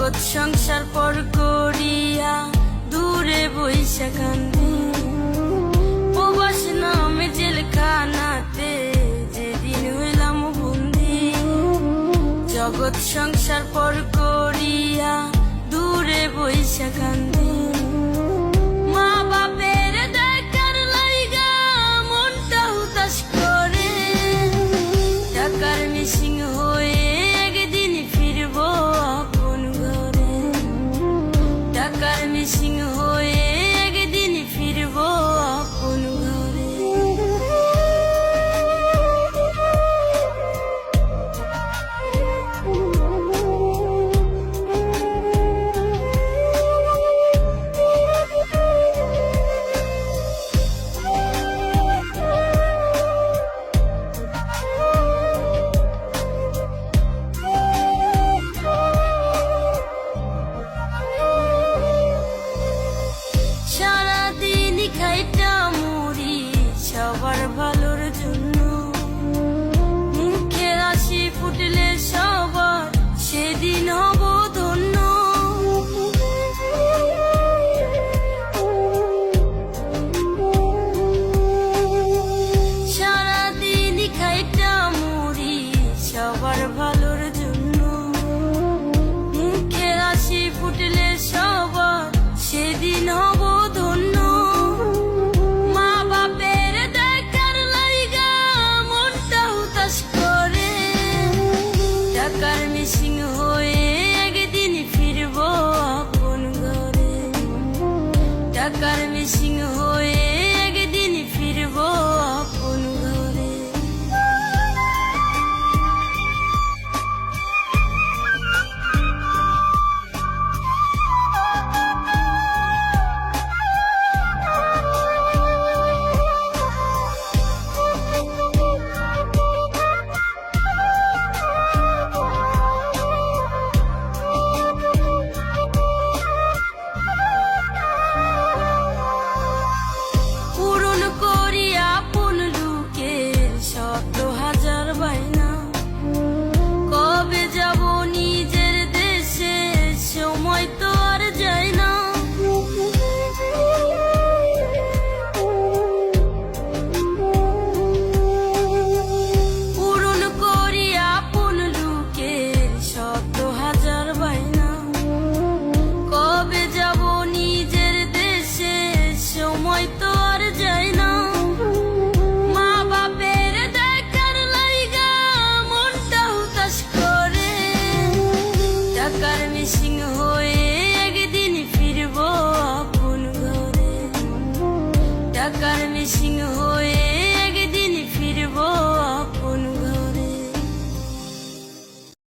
জগৎ সংসার পর করিয়া দূরে বইসা কান্দি, প্রবাস নামে জেলখানাতে যেদিন হইলাম বন্দি। জগৎ সংসার পর করিয়া দূরে বইসা কান্দি, মা বাপের দেখার লাইগা মনটা হুতাশ করে। টাকার মিসিং হয়ে একদিন ফিরবো আপন ঘরে, টাকার মিসিং হয়ে একদিন ফিরবো আপন ঘরে। সারাদিন খাইটা মুড়ি সবার ভালোর জন্য, মুখের হাসি ফুটলে সবার সেদিন হব ধন্য। সারাদিন খাইটা মুড়ি সবার ভালোর জন্য, মুখের হাসি ফুটলে সবার সেদিন হব ধন্য। মা বাপের দেখার লাইগা মনটা হুতাশ করে, টাকার মিসিং হয়ে একদিন ফিরবো আপন ঘরে, টাকার মিসিং হয়ে একদিন ফিরবো আপন ঘরে। পূরণ করি আপন লোকের শত হাজার বায়না, কবে যাব নিজের দেশে সময় তো আর যায় না। পূরণ করি আপন লোকের শত হাজার বায়না, কবে যাব নিজের দেশে সময় তো আর যায় না। মা বাপের দেখার লাইগা মনটা হুতাশ করে, টাকার মিসিং